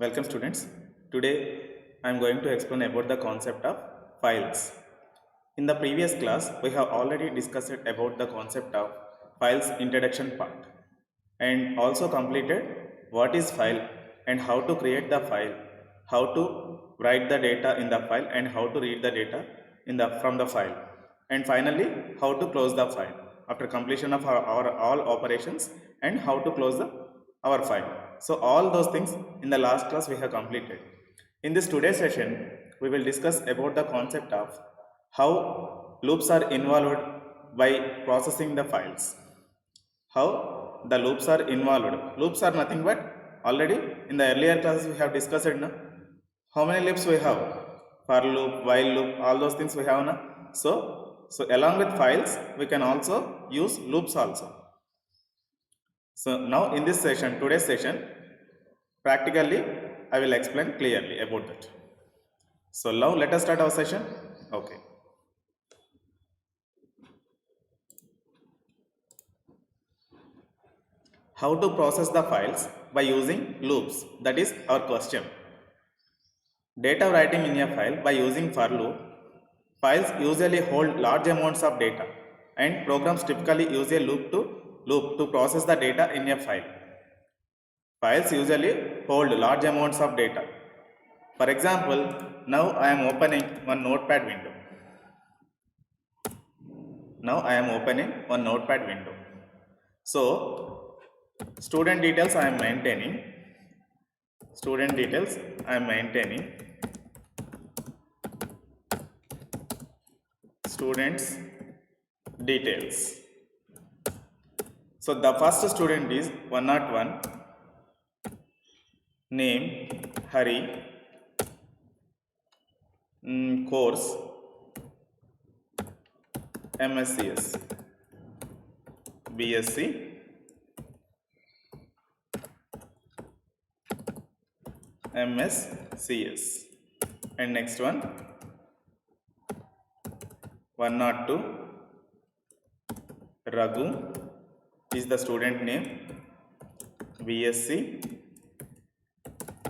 Welcome students. Today I am going to explain about the concept of files. In the previous class we have already discussed about the concept of files introduction part and also completed what is file and how to create the file, how to write the data in the file and how to read the data from the file, and finally how to close the file after completion of our all operations and how to close our file. So all those things in the last class we have completed. In this today's session we will discuss about the concept of how loops are involved by processing the files. How the loops are involved. Loops are nothing but already in the earlier classes we have discussed it. How many loops we have? For loop, while loop, all those things we have. So along with files we can also use loops also. So now in this session, today's session, practically I will explain clearly about that. So now let us start our session. Okay. How to process the files by using loops? That is our question. Data writing in a file by using for loop. Files usually hold large amounts of data and programs typically use a loop to process the data in a file. Files usually hold large amounts of data. For example, now I am opening one notepad window. So, student details I am maintaining. Students details. So the first student is 101, name Hari, course MSCS, BSc, MSCS, and next one 102, Raghu is the student name, BSc,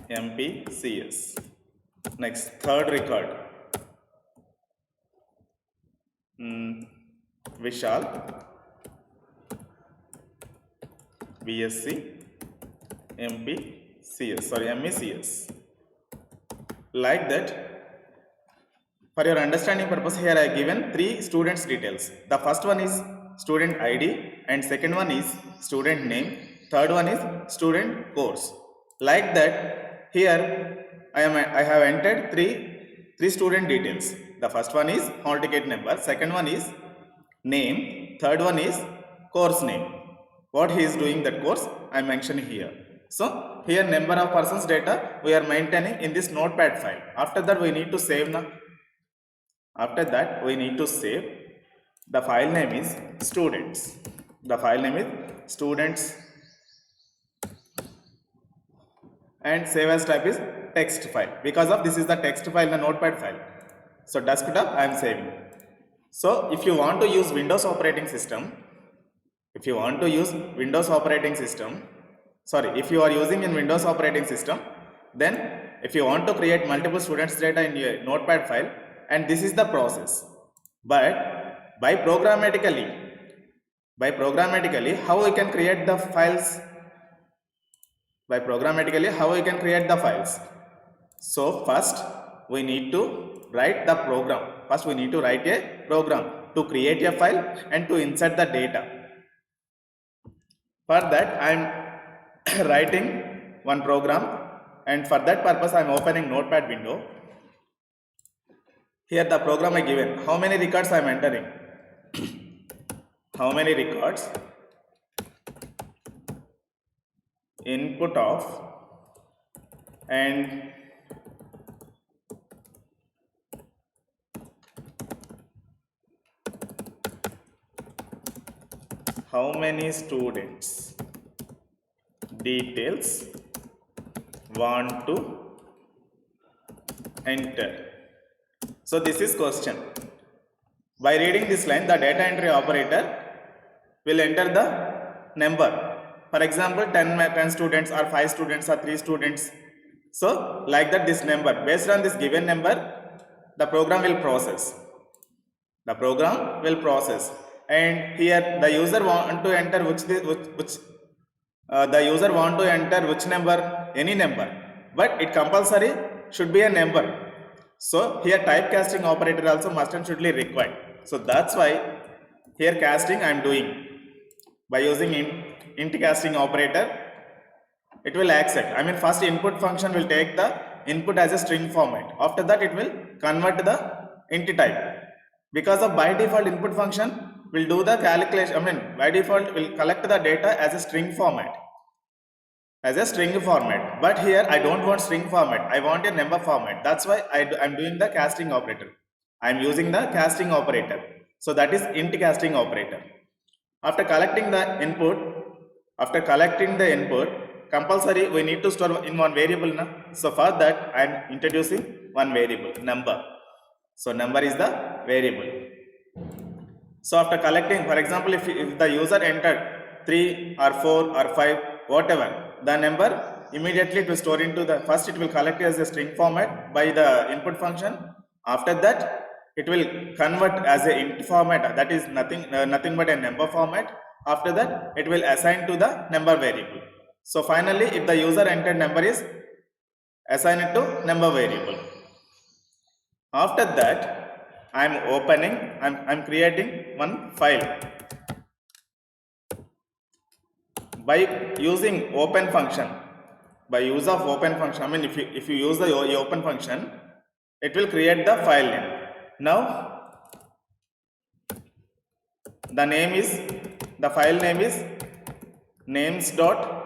MPCS. Next, third record, Vishal, BSc, MECS. Like that. For your understanding purpose, here I have given 3 students details. The first one is student ID and second one is student name, third one is student course. Like that, here I have entered three student details. The first one is hall ticket number, second one is name, third one is course name. What he is doing that course I mentioned here. So here number of persons data we are maintaining in this notepad file. After that we need to save now. After that we need to save. The file name is students. And save as type is text file. Because of this is the text file, the notepad file. So desktop I am saving. So if you want to use Windows operating system, if you are using in Windows operating system, then if you want to create multiple students data in your notepad file, and this is the process. But by programmatically how we can create the files? So first we need to write the program. We need to write a program to create a file and to insert the data. For that I am writing one program, and for that purpose I am opening notepad window. Here the program I given. How many records I am entering? How many records? Input of and how many students details want to enter. So this is question. By reading this line, the data entry operator will enter the number. For example, 10 students or 5 students or 3 students. So like that, this number, based on this given number, the program will process. The program will process, and here the user want to enter which the user want to enter which number, any number, but it compulsory should be a number. So here typecasting operator also must and should be required. So that's why here casting I am doing by using int casting operator. It will accept, I mean first input function will take the input as a string format. After that it will convert the int type, because of by default input function will do the calculation, I mean by default will collect the data as a string format, but here I don't want string format, I want a number format. That's why I'm doing the casting operator. I'm using the casting operator, so that is int casting operator. After collecting the input, compulsory we need to store in one variable na? So for that I am introducing one variable, number. So number is the variable. So after collecting, for example, if the user entered 3 or 4 or 5, whatever the number, immediately it will store into the, first it will collect as a string format by the input function. After that it will convert as a int format, that is nothing but a number format. After that it will assign to the number variable. So finally if the user entered number is assign it to number variable. After that I'm creating one file by using open function. By use of open function, I mean if you use the open function, it will create the file name. Now the file name is names.txt.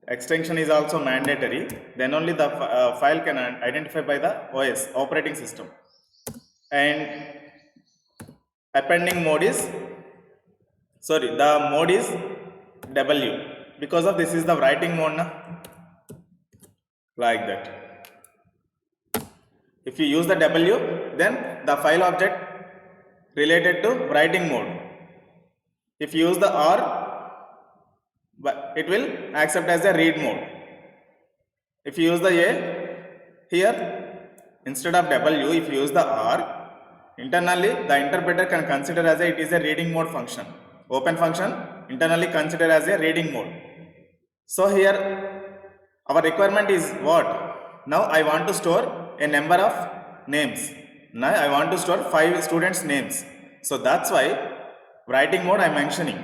Extension is also mandatory, then only the file can identify by the OS, operating system. And appending mode is, the mode is W, because of this is the writing mode na? Like that. If you use the W, then the file object related to writing mode. If you use the R, it will accept as a read mode. If you use the A, here instead of W, if you use the R, internally the interpreter can consider as it is a reading mode function. Open function internally consider as a reading mode. So here our requirement is what? Now I want to store a number of names. Now I want to store 5 students names. So that's why writing mode I am mentioning.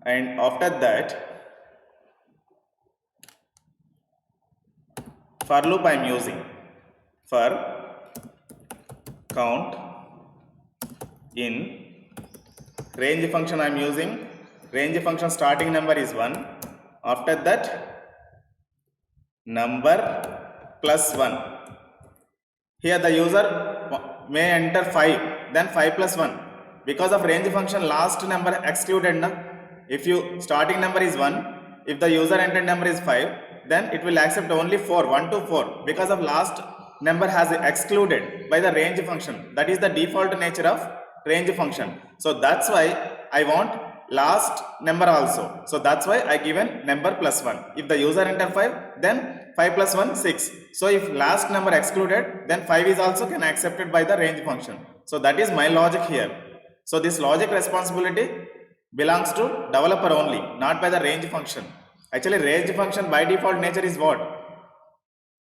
And after that for loop I am using for count in range function. I am using range function, starting number is 1. After that number plus 1. Here the user may enter 5, then 5 plus 1. Because of range function last number excluded na? If you starting number is 1, if the user entered number is 5, then it will accept only 4, 1 to 4, because of last number has excluded by the range function. That is the default nature of range function. So that's why I want last number also. So that's why I given number plus 1. If the user enter 5, then 5 plus 1 6. So if last number excluded, then 5 is also can accepted by the range function. So that is my logic here. So this logic responsibility belongs to developer only, not by the range function. Actually range function by default nature is what?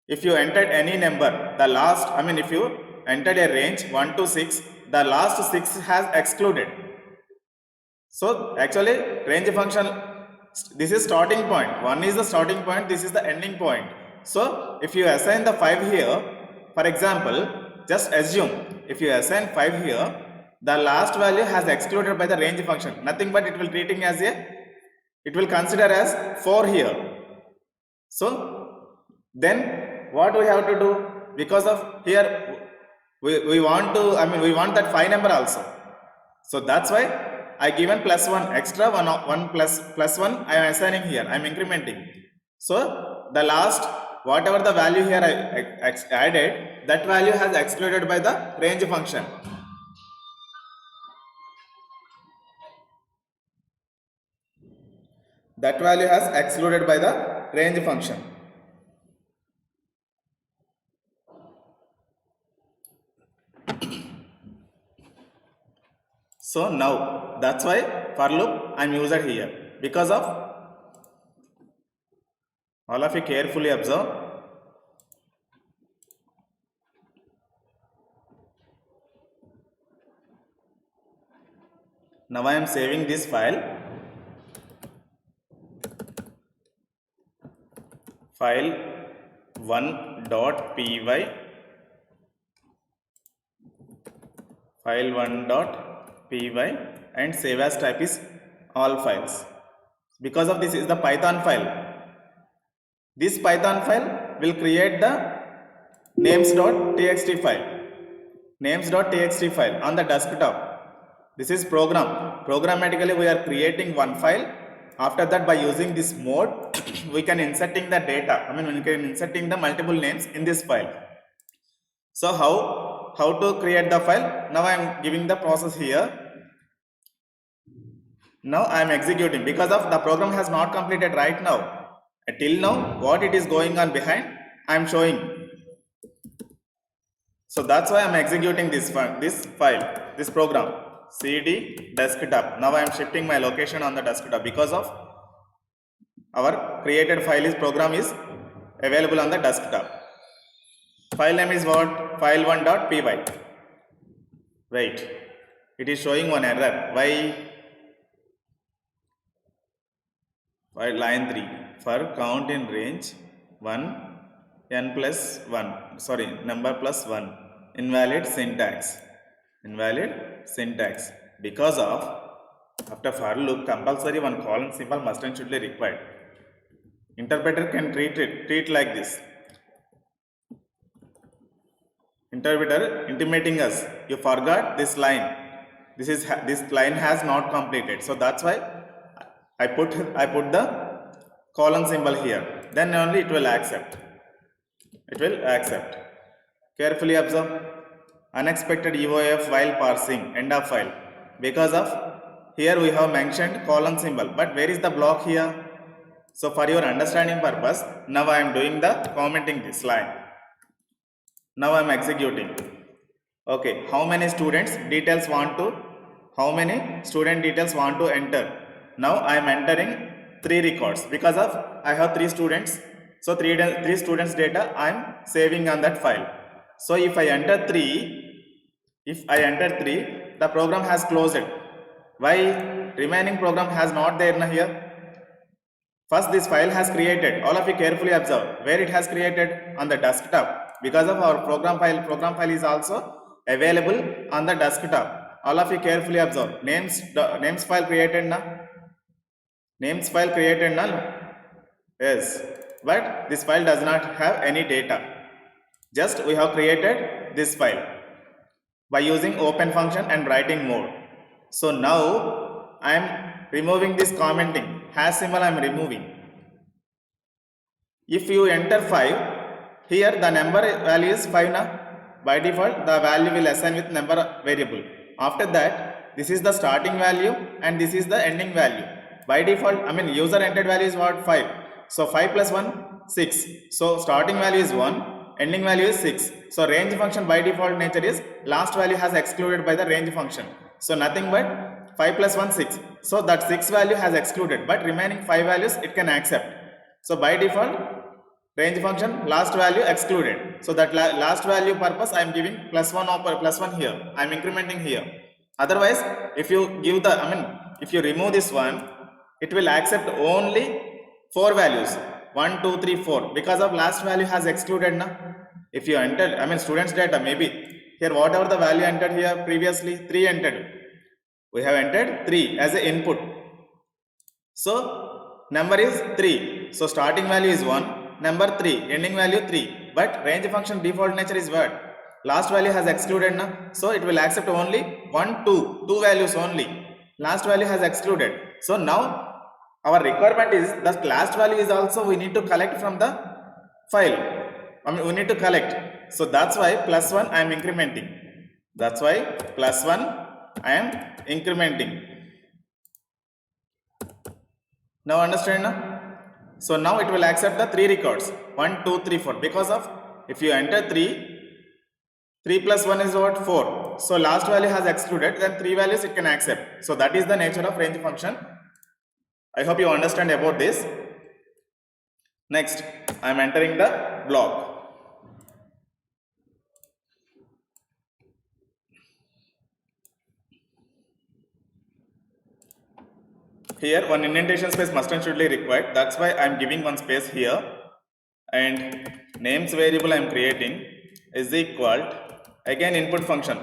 If you entered any number, the last, I mean if you entered a range 1 to 6, the last 6 has excluded. So actually range function, this is starting point, 1 is the starting point, this is the ending point. So if you assign the 5 here, for example, just assume if you assign 5 here, the last value has excluded by the range function, nothing but it will treating as a, it will consider as 4 here. So then what we have to do, because of here we want to, I mean we want that 5 number also. So that's why I given plus 1 extra, 1 plus 1 I am assigning here, I am incrementing. So the last whatever the value here I added, that value has excluded by the range function. That value has excluded by the range function. So now that's why for loop I'm used here, because of all of you carefully observe. Now I am saving this file file1.py, file1.py, and save as type is all files. Because of this is the Python file. This Python file will create the names.txt file on the desktop. This is program. Programmatically we are creating one file. After that, by using this mode, we can inserting the data. We can inserting the multiple names in this file. So how to create the file? Now I am giving the process here. Now I am executing, because of the program has not completed right now. Till now, what it is going on behind, I am showing. So that's why I am executing this program. CD desktop. Now I am shifting my location on the desktop, because of our created program is available on the desktop. File name is what? File1.py. Wait, it is showing one error. Why? Line 3, for count in range 1 n plus 1, sorry, number plus 1, invalid syntax, because of after for loop compulsory one colon symbol must and should be required. Interpreter can treat like this. Interpreter intimating us, you forgot this line, this line has not completed, so that's why I put the colon symbol here, then only it will accept. Carefully observe. Unexpected EOF while parsing end of file, because of here we have mentioned colon symbol, but where is the block here? So for your understanding purpose, now I am doing the commenting this line. Now I am executing. Okay, how many student details want to enter? Now I am entering 3 records, because of I have 3 students. So 3 students data I am saving on that file. So if I enter 3, the program has closed. Why? Remaining program has not there here. First this file has created. All of you carefully observe where it has created, on the desktop, because of our program file is also available on the desktop. All of you carefully observe. Names file created na? Yes, but this file does not have any data. Just we have created this file by using open function and writing mode. So now I am removing this commenting hash symbol. I am removing. If you enter 5, here the number value is 5 na? By default the value will assign with number variable. After that, this is the starting value and this is the ending value. By default, user entered value is what? 5. So 5 plus 1, 6. So starting value is 1, ending value is 6. So range function by default nature is last value has excluded by the range function. So nothing but 5 plus 1, 6. So that 6 value has excluded, but remaining 5 values it can accept. So by default, range function last value excluded. So that last value purpose I am giving plus 1 or plus 1 here. I am incrementing here. Otherwise, if you give if you remove this one, it will accept only 4 values, 1, 2, 3, 4, because of last value has excluded na. If you enter students data, maybe here whatever the value entered here previously, 3 entered, we have entered 3 as an input, so number is 3. So starting value is 1, number 3, ending value 3, but range function default nature is what? Last value has excluded na, so it will accept only 1, 2 values only. Last value has excluded. So now our requirement is the last value is also we need to collect from the file. We need to collect. So that's why plus 1 I am incrementing. Now understand now? So now it will accept the 3 records 1, 2, 3, 4 because of if you enter 3 plus 1 is what 4. So last value has excluded, then 3 values it can accept. So that is the nature of range function. I hope you understand about this. Next, I am entering the block. Here one indentation space must and should be required. That's why I am giving one space here. And names variable I am creating is equal to, again input function.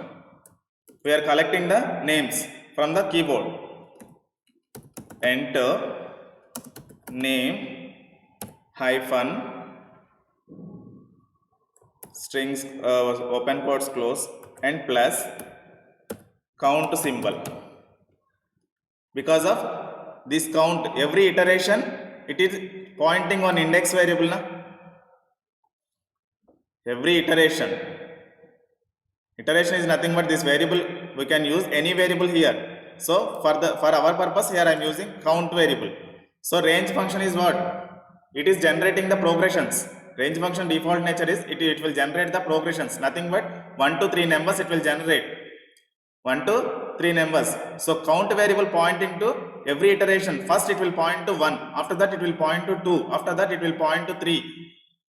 We are collecting the names from the keyboard. Enter name hyphen strings open quotes close and plus count symbol. Because of this count, every iteration it is pointing on index variable na? Every iteration is nothing but this variable. We can use any variable here. So for our purpose here I am using count variable. So range function is what? It is generating the progressions. Range function default nature is it will generate the progressions. Nothing but 1 to 3 numbers it will generate. 1 to 3 numbers. So count variable pointing to every iteration. First it will point to 1. After that it will point to 2. After that it will point to 3.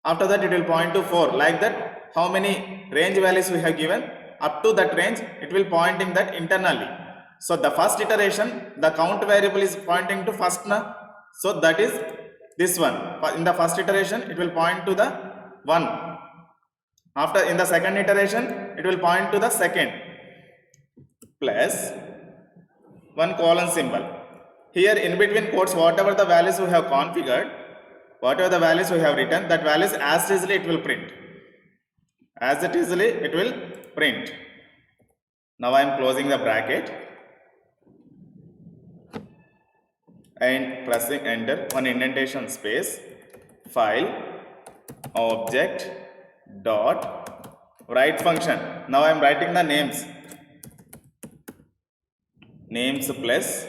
After that it will point to 4. Like that, how many range values we have given, up to that range it will pointing that internally. So the first iteration, the count variable is pointing to first na. So that is this one. In the first iteration it will point to the 1. After in the second iteration it will point to the second, plus one colon symbol. Here in between quotes, whatever the values we have configured, whatever the values we have written, that values as easily it will print. As it easily it will print. Now I am closing the bracket and pressing enter, one indentation space, file, object, dot, write function. Now I am writing the names plus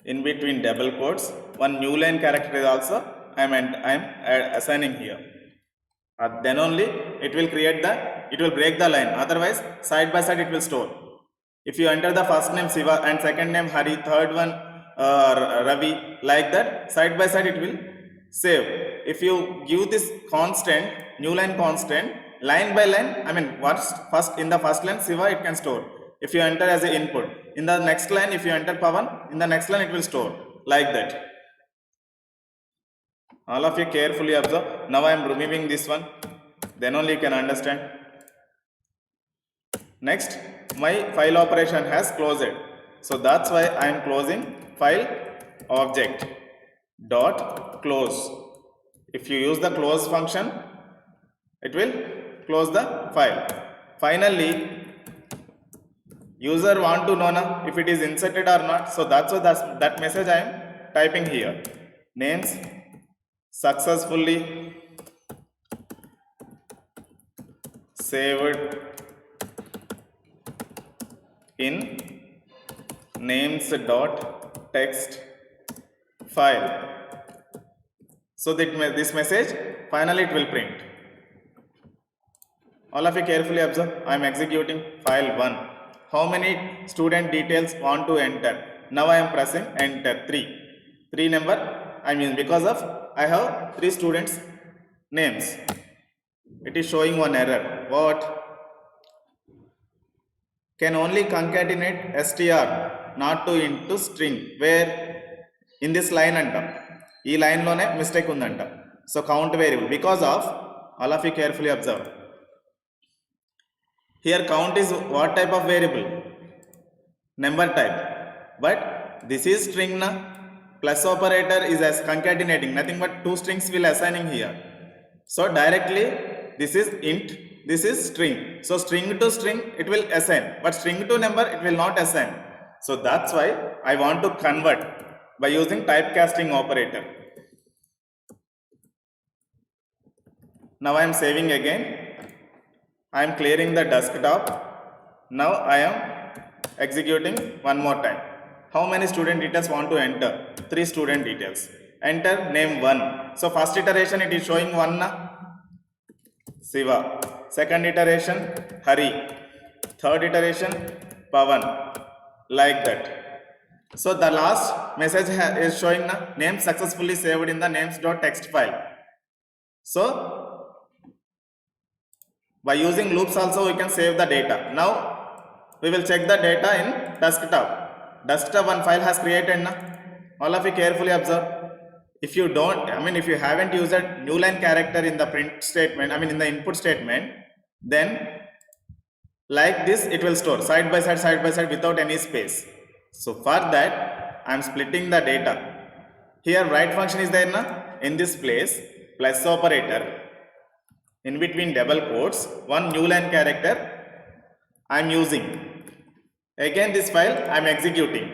in between double quotes, one new line character is also I am assigning here. Then only it will break the line. Otherwise side by side it will store. If you enter the first name Siva and second name Hari, third one Ravi, like that side by side it will save. If you give this constant, new line constant, line by line, I mean first in the first line Siva it can store. If you enter as an input, in the next line if you enter Pavan, in the next line it will store, like that. All of you carefully observe. Now I am removing this one, then only you can understand. Next, my file operation has closed, so that's why I am closing file object dot close. If you use the close function, it will close the file. Finally, user want to know if it is inserted or not, so that's why that message I am typing here. Names successfully saved in names.txt file. So that this message finally it will print. All of you carefully observe. I am executing file 1. How many student details want to enter? Now I am pressing enter 3. 3 number I mean because of I have 3 students names. It is showing one error. What? Can only concatenate str not to into string, where in this line anta ee line lone mistake undanta. So count variable, because of, all of you carefully observe, here count is what type of variable? Number type, but this is string na. Plus operator is as concatenating, nothing but 2 strings will assigning here. So directly this is int, this is string. So string to string it will assign, but string to number it will not assign. So that's why I want to convert by using typecasting operator. Now I am saving again. I am clearing the desktop. Now I am executing one more time. How many student details want to enter? 3 student details. Enter name 1. So first iteration it is showing 1 na? Siva. Second iteration Hari. Third iteration Pavan. Like that. So the last message is showing na name successfully saved in the names.txt file. So by using loops also we can save the data. Now we will check the data in desktop. Desktop one file has created na. All of you carefully observe. If you don't, if you haven't used a new line character in the print statement, in the input statement, then like this it will store side by side without any space. So for that I am splitting the data. Here write function is there na? In this place, plus operator, in between double quotes, one new line character I am using. Again this file I am executing.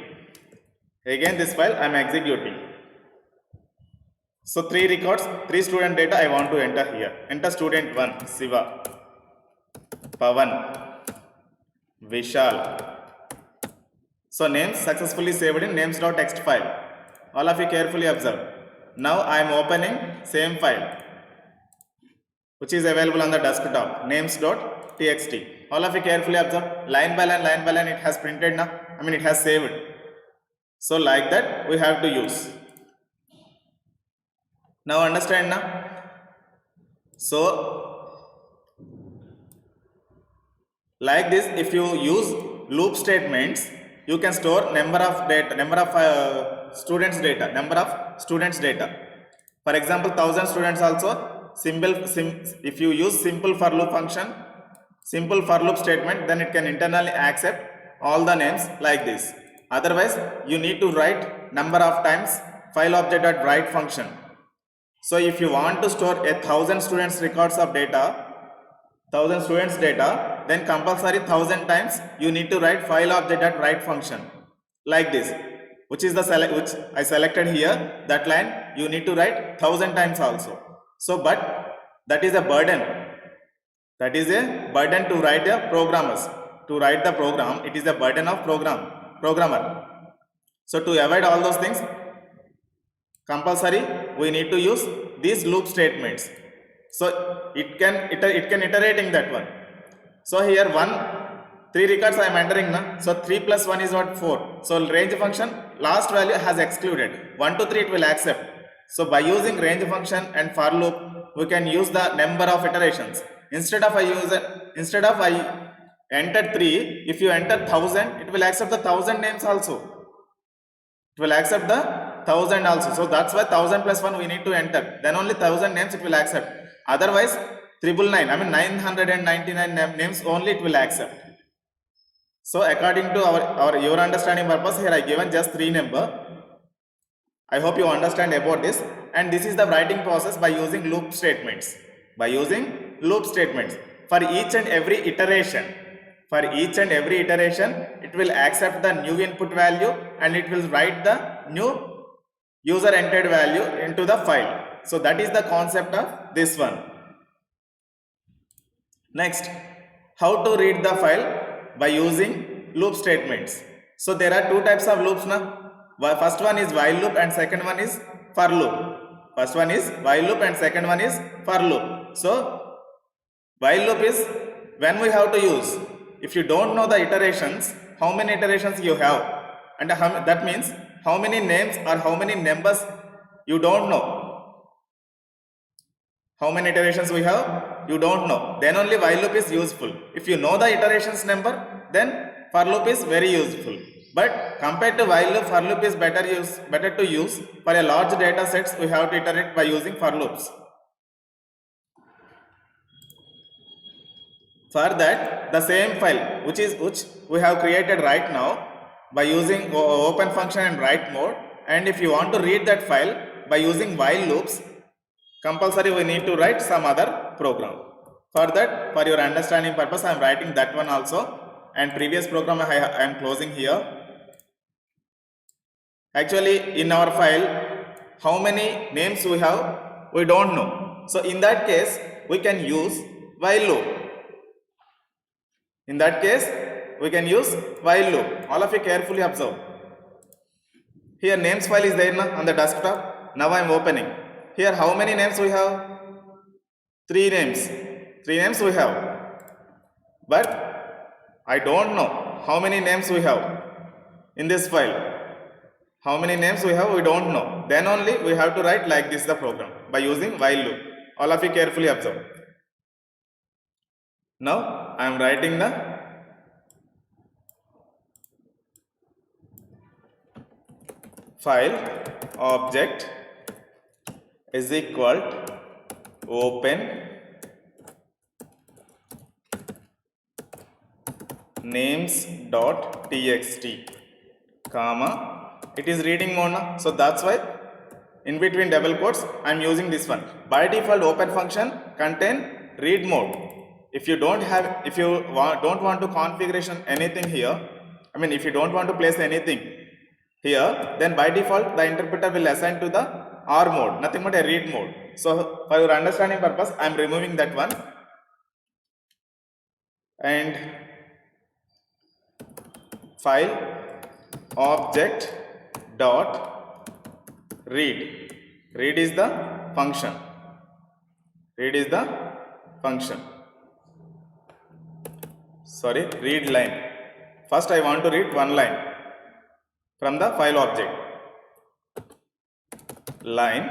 So 3 records, 3 student data I want to enter here. Enter student 1, Siva, Pavan, Vishal. So names successfully saved in names.txt file. All of you carefully observe. Now I am opening same file which is available on the desktop, names.txt. All of you carefully observe. Line by line it has printed now. It has saved. So like that we have to use. Now understand now. So like this, if you use loop statements, you can store number of students data. For example, 1000 students also. If you use simple for loop function, simple for loop statement, then it can internally accept all the names like this. Otherwise, you need to write number of times file object.write function. So if you want to store 1000 students records of data, then compulsory 1000 times you need to write file object.write function like this, which is which I selected here. That line you need to write 1000 times also. So but that is a burden. To write the programmers. To write the program, it is a burden of programmer. So to avoid all those things, compulsory we need to use these loop statements. So it can iterating that one. So here 3 records I am entering now. So 3 plus 1 is what? 4. So range function last value has excluded. 1 to 3 it will accept. So by using range function and for loop, we can use the number of iterations. Instead of I enter 3, if you enter 1000, it will accept the 1000 names also. So that's why 1000 plus 1 we need to enter. Then only 1000 names it will accept. Otherwise 999 names only it will accept. So according to your understanding purpose, here I given just 3 number. I hope you understand about this. And this is the writing process by using loop statements. For each and every iteration, it will accept the new input value and it will write the new user entered value into the file. So that is the concept of this one. Next, how to read the file by using loop statements. So there are 2 types of loops now. First one is while loop and second one is for loop. So while loop is when we have to use. If you don't know the iterations, how many iterations you have, and that means how many names or how many numbers you don't know. How many iterations we have, you don't know. Then only while loop is useful. If you know the iterations number, then for loop is very useful. But compared to while loop, for loop is better to use. For a large data sets, we have to iterate by using for loops. For that, the same file which we have created right now by using open function and write mode, and if you want to read that file by using while loops, compulsory we need to write some other program. For that, for your understanding purpose, I am writing that one also, and previous program I am closing here. Actually, in our file, how many names we have, we don't know. So in that case, we can use while loop. All of you carefully observe. Here names file is there na, on the desktop. Now I am opening. Here how many names we have? 3 names. 3 names we have. But I don't know how many names we have in this file. How many names we have, we don't know. Then only we have to write like this the program by using while loop. All of you carefully observe. Now I am writing the file object is equal to open names.txt comma, it is reading mode now, so that's why in between double quotes I am using this one. By default open function contain read mode. If you don't want to configuration anything here, I mean if you don't want to place anything here, then by default the interpreter will assign to the R mode, nothing but a read mode. So for your understanding purpose I am removing that one, and file object dot read. Read is the function. Read is the function. Sorry, read line. First I want to read one line from the file object. Line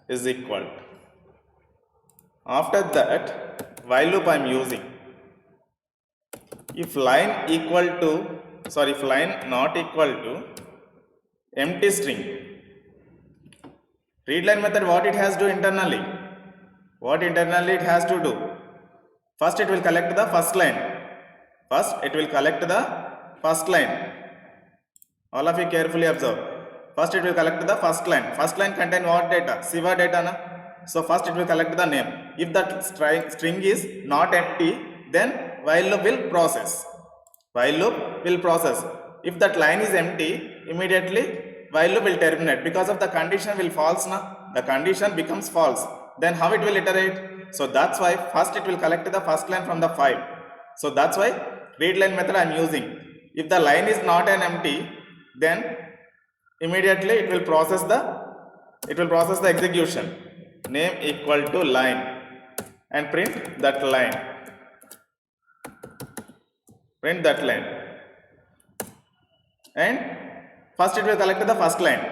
is equal. After that, while loop I am using. If line not equal to empty string, read line method what it has to do internally? What internally it has to do? First it will collect the first line. All of you carefully observe. First it will collect the first line. First line contain what data? Siva data na? So first it will collect the name. If that string is not empty, then while loop will process. If that line is empty, immediately while loop will terminate because of the condition will false na. The condition becomes false. Then how it will iterate? So that's why first it will collect the first line from the file. So that's why read line method I am using. If the line is not an empty, then immediately it will process the execution. Name equal to line and print that line. And first it will collect the first line.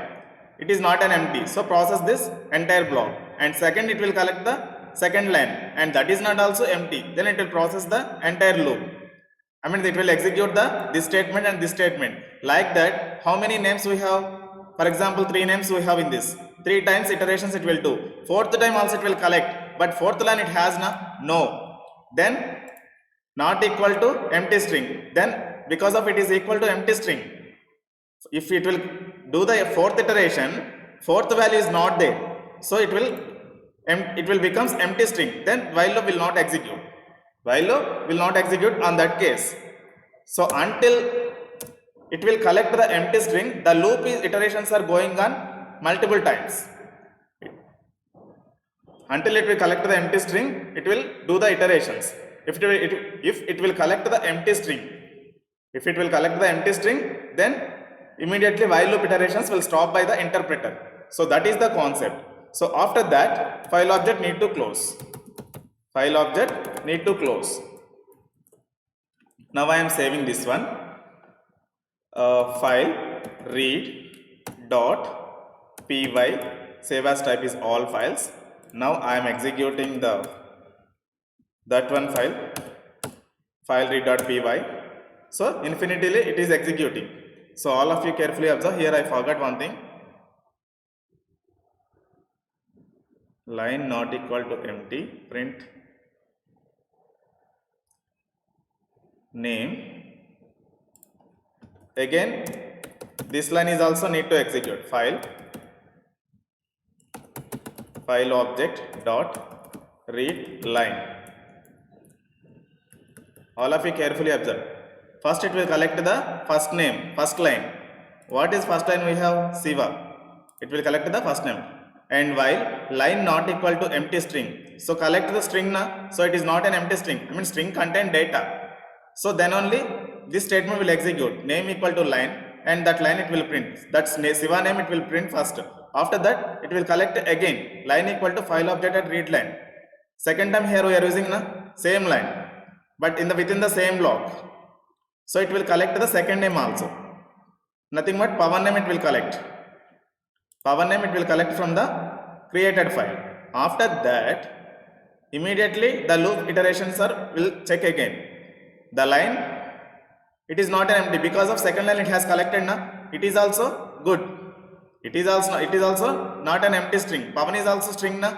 It is not an empty, so process this entire block. And second it will collect the second line, and that is not also empty. Then it will process the entire loop. I mean it will execute this statement and this statement. Like that, how many names we have? For example, 3 names we have in this. 3 times iterations it will do. 4th time also it will collect, but 4th line it has no. Then not equal to empty string. Then because of it is equal to empty string, if it will do the 4th iteration, 4th value is not there, so it will becomes empty string. Then while loop will not execute. On that case. So until it will collect the empty string, the loop iterations are going on multiple times. Until it will collect the empty string, it will do the iterations. If it will collect the empty string, then immediately while loop iterations will stop by the interpreter. So that is the concept. So after that, file object need to close. Now I am saving this one. File read dot py, save as type is all files. Now I am executing that one file read.py. So infinitely it is executing. So all of you carefully observe. Here I forgot one thing. Line not equal to empty, print name. Again this line is also need to execute. File object dot read line. All of you carefully observe. First it will collect the first line. What is first line we have? Siva. It will collect the first name. And while line not equal to empty string, so collect the string na, so it is not an empty string. String contain data. So then only this statement will execute. Name equal to line and that line it will print. That's Siva name it will print first. After that it will collect again line equal to file object at read line. Second time here we are using the same line, but within the same block. So it will collect the second name also. Nothing but power name it will collect. Power name it will collect from the created file. After that, immediately the loop iterations will check again. The line, it is not an empty because of second line it has collected now. It is also good. It is also not an empty string. Pavan is also string now.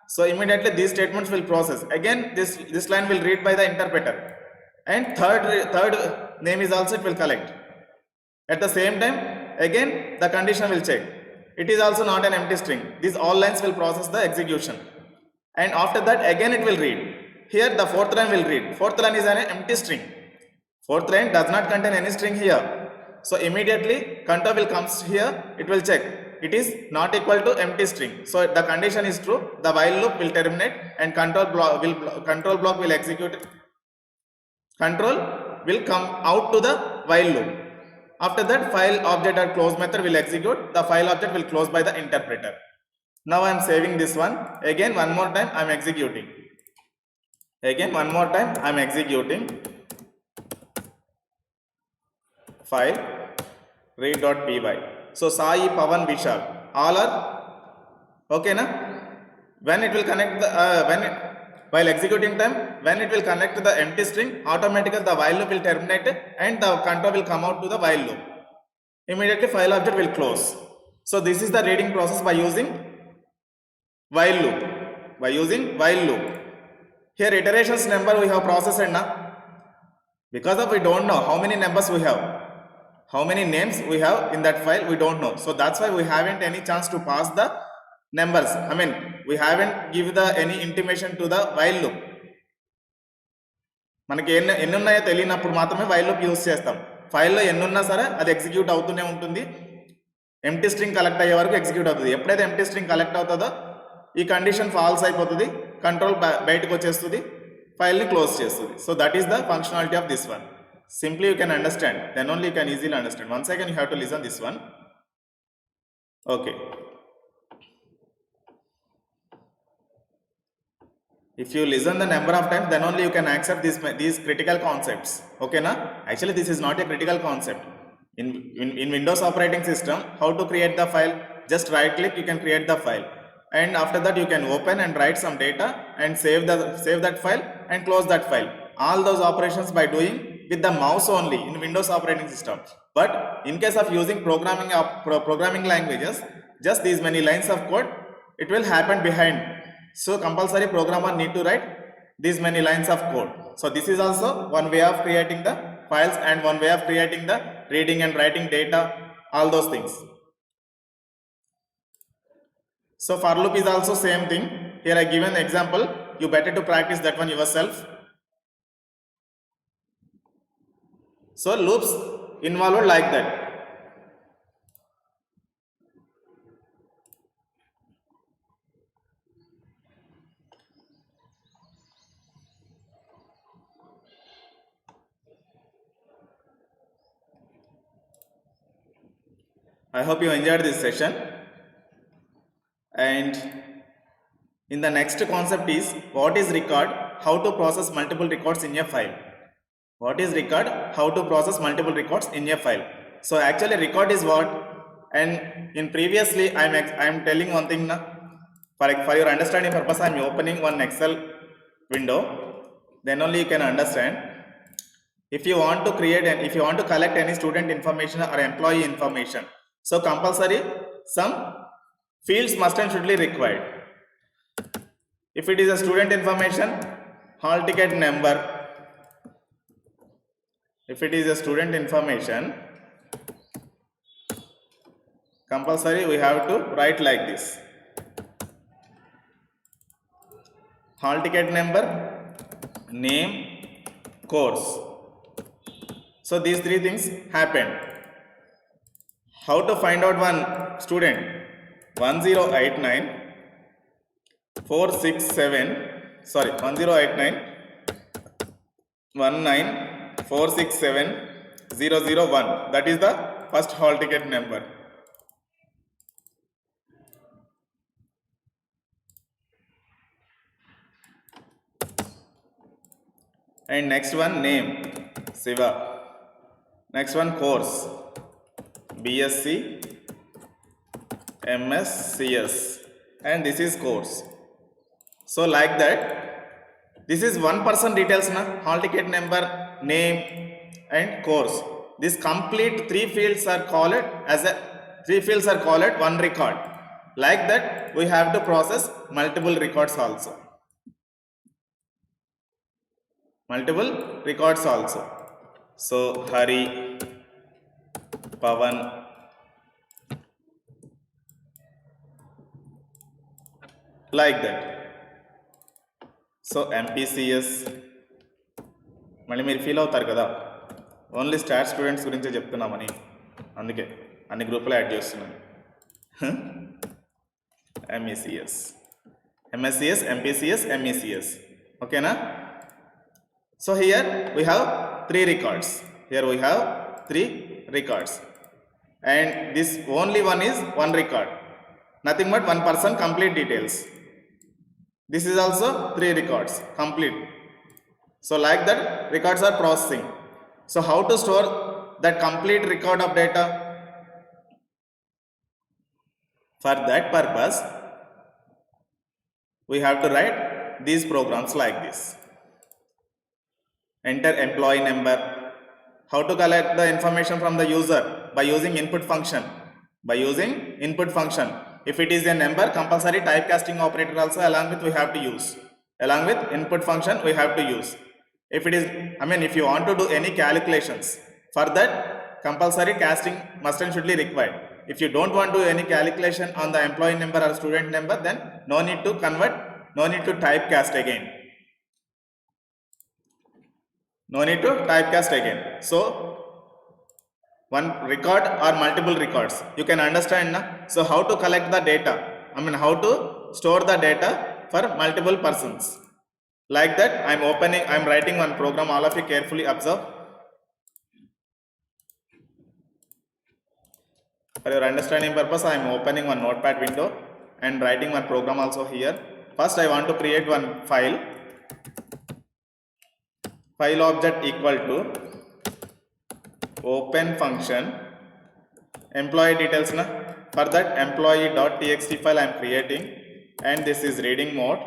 So immediately these statements will process. Again this line will read by the interpreter. And third name is also it will collect. At the same time, again the condition will check. It is also not an empty string. These all lines will process the execution. And after that again it will read. Here the fourth line will read. Fourth line is an empty string. Fourth line does not contain any string here. So immediately control will comes here. It will check. It is not equal to empty string. So the condition is true. The while loop will terminate and control block will execute. Control will come out to the while loop. After that file object or close method will execute. The file object will close by the interpreter. Now I am saving this one. Again one more time I am executing. File read.py. So Sai, Pavan, Vishal all are okay na? When it will connect the while executing time, when it will connect to the empty string, automatically the while loop will terminate and the control will come out to the while loop. Immediately file object will close. So this is the reading process by using while loop. Here iterations number we have processed now. Because of we don't know how many numbers we have. How many names we have in that file we don't know. So that's why we haven't any chance to pass the numbers. I mean we haven't give any intimation to the while loop. మనకి ఎన్ని ఉన్నాయో తెలియనప్పుడు మాత్రమే while loop use చేస్తాం. ఫైల్లో ఎన్ని ఉన్నా సరే అది ఎగ్జిక్యూట్ అవుతూనే ఉంటుంది. ఎంప్టీ స్ట్రింగ్ కలెక్ట్ అయ్యే వరకు ఎగ్జిక్యూట్ అవుతుంది. ఎప్పుడైతే ఎంప్టీ స్ట్రింగ్ కలెక్ట్ అవుతుందో ఈ కండిషన్ ఫాల్స్ అయిపోతుంది. కంట్రోల్ బయటకు వచ్చేస్తుంది. ఫైల్ని క్లోజ్ చేస్తుంది. So that is the functionality of this one. Simply you can understand. Then only you can easily understand. Once again you have to listen this one. Okay. If you listen the number of times, then only you can accept these critical concepts. Okay na? Actually this is not a critical concept. In Windows operating system, how to create the file? Just right click, you can create the file. And after that you can open and write some data and save that file and close that file. All those operations by doing with the mouse only in Windows operating system. But in case of using programming languages, just these many lines of code, it will happen behind. So compulsory programmer need to write these many lines of code. So this is also one way of creating the files and one way of creating the reading and writing data, all those things. So for loop is also same thing. Here I given example. You better to practice that one yourself. So loops involved like that. I hope you enjoyed this session. And in the next concept is what is record, how to process multiple records in a file. What is record? How to process multiple records in a file. So actually record is what? And in previously I am telling one thing now. For your understanding purpose, I am opening one Excel window. Then only you can understand. If you want to collect any student information or employee information, so compulsory some fields must and should be required. If it is a student information, hall ticket number. If it is a student information, compulsory we have to write like this. Hall ticket number, name, course. So these three things happen. How to find out one student? 1089 19 467 001. That is the first hall ticket number. And next one name Siva. Next one course BSc MSCS, and this is course. So like that, this is one person details na, hall ticket number, name and course. This complete three fields are called one record. Like that we have to process multiple records also. So Hari, Pavan, like that. So MPCS, మళ్ళీ మీరు feel అవుతారు కదా, only start students గురించే చెప్తున్నామని, అందుకే అన్ని గ్రూపులు add చేస్తున్నాను. MECS, MSCS, MPCS, MECS, ఓకేనా? So here we have three records. And this only one is one record, nothing but one person complete details. This is also three records complete. So like that records are processing. So how to store that complete record of data? For that purpose we have to write these programs like this. Enter employee number. How to collect the information from the user? By using input function. If it is a number, compulsory typecasting operator also along with input function we have to use. If it is, if you want to do any calculations, for that compulsory casting must and should be required. If you don't want to do any calculation on the employee number or student number, then no need to convert, no need to typecast again. So one record or multiple records, you can understand na? So how to collect the data, how to store the data for multiple persons. Like that I'm writing one program, all of you carefully observe. For your understanding purpose, I am opening one notepad window and writing one program also here. First I want to create one file object equal to open function employee details na. For that employee.txt file I am creating, and this is writing mode.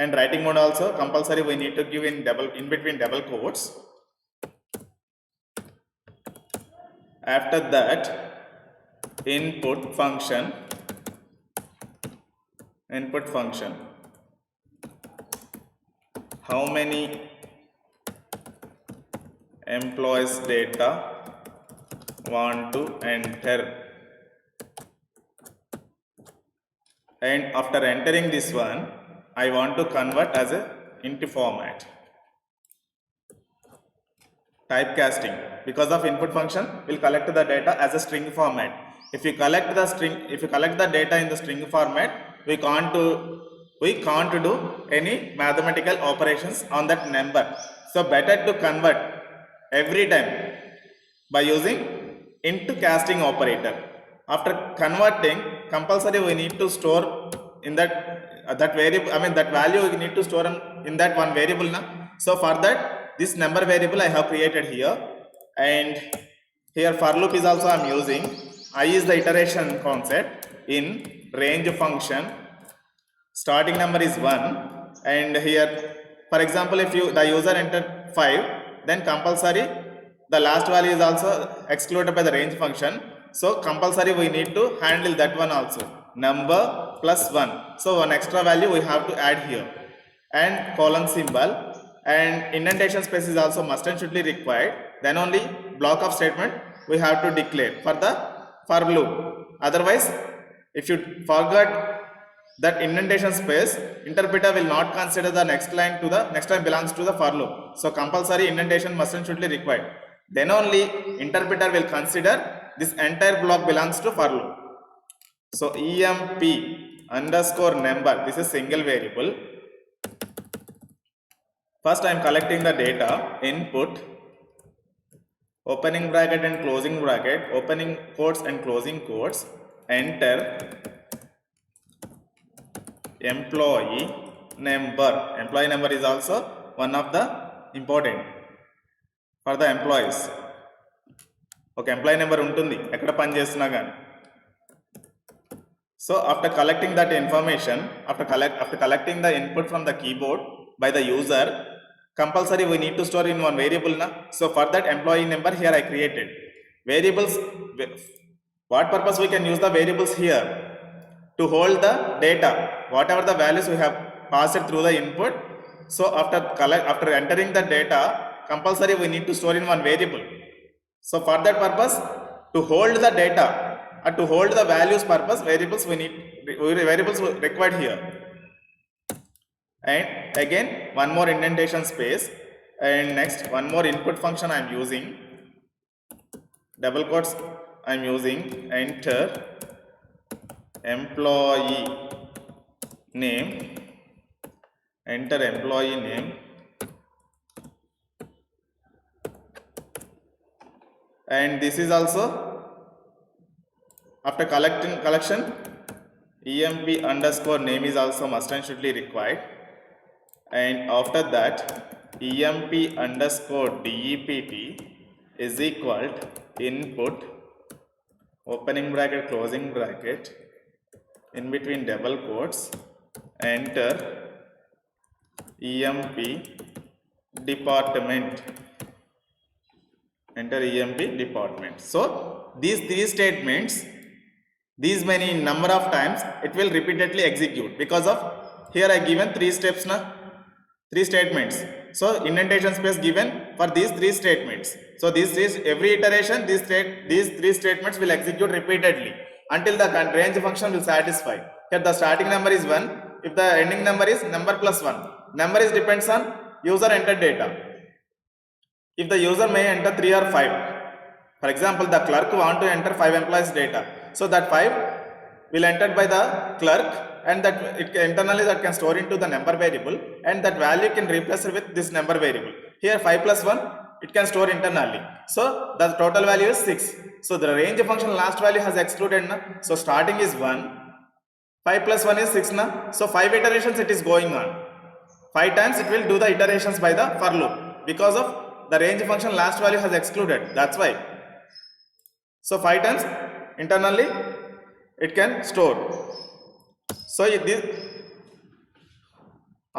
And writing mode also compulsory we need to give in between double quotes. After that input function how many employees data want to enter, and after entering this one I want to convert as a into format. Typecasting, because of input function will collect the data as a string format. If you collect the data in the string format, we can't do any mathematical operations on that number. So better to convert every time by using into casting operator. After converting, compulsory we need to store in that variable, that value we need to store in that one variable na. So for that this number variable I have created here, and here for loop is also I am using. I is the iteration concept in range function. Starting number is 1, and here for example if the user entered 5, then compulsory the last value is also excluded by the range function. So compulsory we need to handle that one also, number plus 1. So one extra value we have to add here, and colon symbol, and indentation space is also must and should be required. Then only block of statement we have to declare for the for loop. Otherwise if you forget that indentation space, interpreter will not consider the next line belongs to the for loop. So compulsory indentation must and should be required. Then only interpreter will consider this entire block belongs to for loop. So emp underscore number, this is single variable. First I am collecting the data input opening bracket and closing bracket, opening quotes and closing quotes, enter employee number. Employee number is also one of the important for the employees. ఒక employee number ఉంటుంది ఎక్కడ పని చేస్తున్నా కానీ. So after collecting that information, after collecting the input from the keyboard by the user, compulsory we need to store in one variable na. So for that employee number here I created variables. What purpose we can use the variables here? To hold the data, whatever the values we have passed through the input. So after entering the data, compulsory we need to store in one variable. So for that purpose, to hold the data or to hold the values purpose, variables required here. And again one more indentation space, and next one more input function I am using, double quotes I am using, enter employee name, enter employee name, and this is also after collection emp underscore name is also must and should be required, and after that emp underscore dept is equal to input opening bracket closing bracket in between double quotes, enter emp department, enter emp department. So these three statements, these many number of times it will repeatedly execute, because of here I given three steps na, three statements. So indentation space given for these three statements. So every iteration these three statements will execute repeatedly until the range function will satisfy. Here the starting number is 1, if the ending number is number plus 1. Number is depends on user entered data. If the user may enter 3 or 5, for example the clerk want to enter 5 employees data, so that 5 will entered by the clerk, and that it internally that can store into the number variable, and that value can replace with this number variable. Here 5 plus 1 it can store internally, so the total value is 6. So the range function last value has excluded na, so starting is 1, 5 plus 1 is 6 na, so 5 iterations it is going on, 5 times it will do the iterations by the for loop, because of the range function last value has excluded, that's why. So 5 times internally it can store. So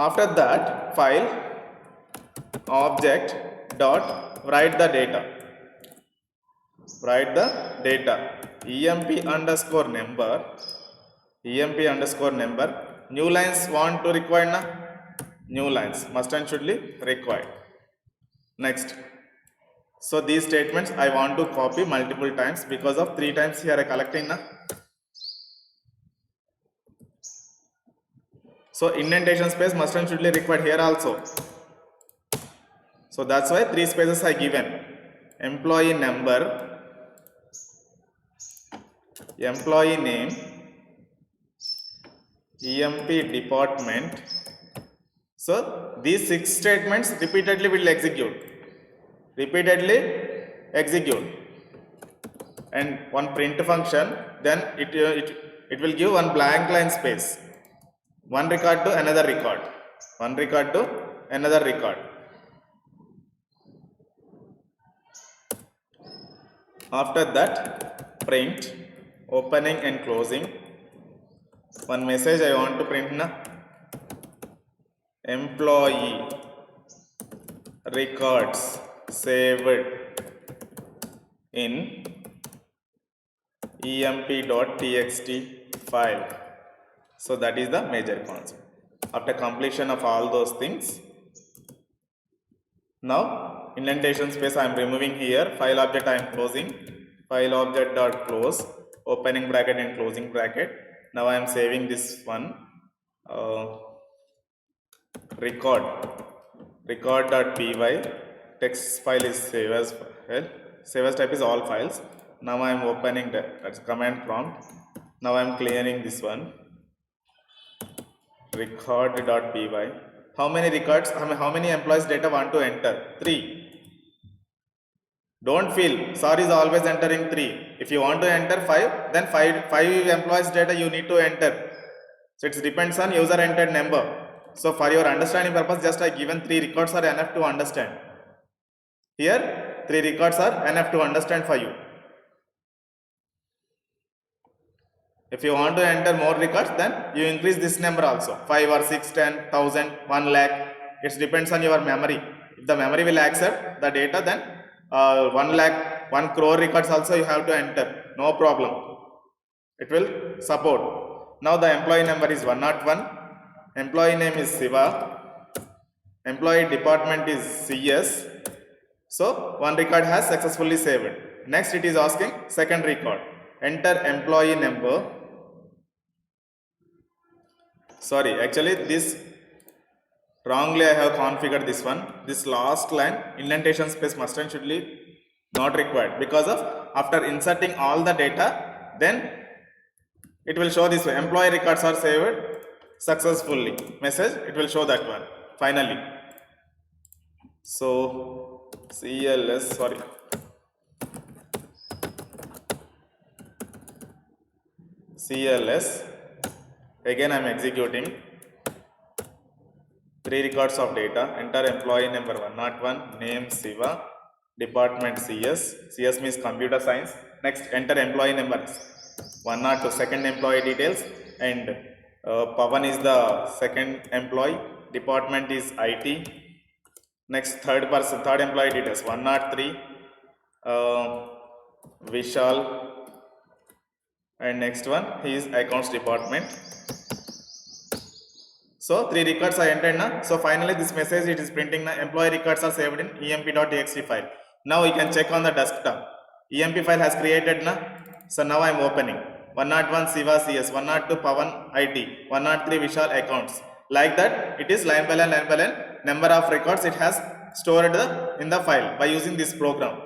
after that file object dot write the data emp underscore number new lines want to require na, new lines must and should be required. Next, so these statements I want to copy multiple times, because of 3 times here I collecting na. So indentation space must and should be required here also, so that's why 3 spaces I given. Employee number, employee name, emp department. So these 6 statements repeatedly will execute, and one print function, then it will give one blank line space, one record to another record, After that print opening and closing, one message I want to print na, employee records saved in emp.txt file. So that is the major concept. After completion of all those things, now indentation space I am removing here, file object I am closing, file object dot close, opening bracket and closing bracket. Now I am saving this one, record.py, text file is save as file, save as type is all files. Now I am opening that's command prompt. Now I am clearing this one, record.py. How many records, how many employees data want to enter? 3. Don't feel sorry is always entering 3. If you want to enter 5, then 5 employees data you need to enter. So it depends on user entered number. So for your understanding purpose, just I given 3 records are enough to understand. Here 3 records are enough to understand for you. If you want to enter more records, then you increase this number also, 5 or 6, 10, 1000, 1 lakh. It depends on your memory. If the memory will accept the data, then 1 lakh, 1 crore records also you have to enter. No problem. It will support. Now the employee number is 101. Employee name is Siva. Employee department is CS. So one record has successfully saved. Next it is asking second record. Enter employee number. Sorry, actually this wrongly I have configured this one. This last line indentation space must and should be not required, because of after inserting all the data, then it will show this way. Employee records are saved successfully. Message, it will show that one finally. So CLS, sorry. CLS, again I am executing 3 records of data. Enter employee number 101, name Siva, department CS. CS means computer science. Next enter employee number 102, second employee details, and Pavan is the second employee, department is IT. Next third employee details 103, Vishal, and next one he is accounts department. So 3 records are entered now. So finally this message it is printing now. Employee records are saved in emp.txt file. Now we can check on the desktop. EMP file has created now. So now I am opening. 101 Siva CS, 102 Pavan IT, 103 Vishal accounts. Like that it is line by line number of records it has stored in the file by using this program.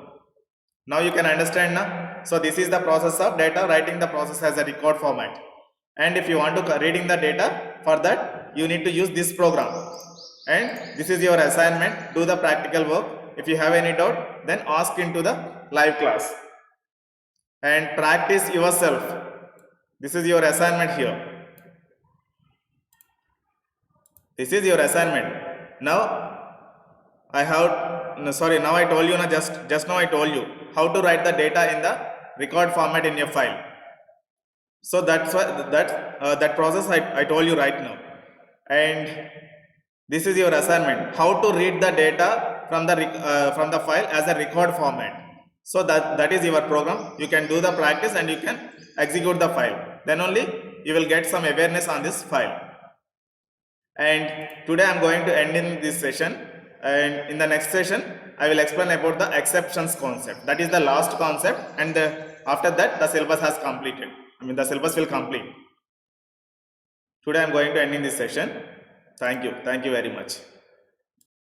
Now you can understand now. So this is the process of data writing the process as a record format. And if you want to reading the data, for that you need to use this program. And this is your assignment. Do the practical work. If you have any doubt, then ask into the live class and practice yourself. This is your assignment here. This is your assignment. Now I have now I told you now just now I told you how to write the data in the record format in your file. So that's why that process I told you right now. And this is your assignment, how to read the data from the file as a record format. So that is your program. You can do the practice and you can execute the file. Then only you will get some awareness on this file. And today I am going to end in this session, and in the next session I will explain about the exceptions concept. That is the last concept, and after that the syllabus has completed. The syllabus will complete. Today I am going to end in this session. Thank you very much.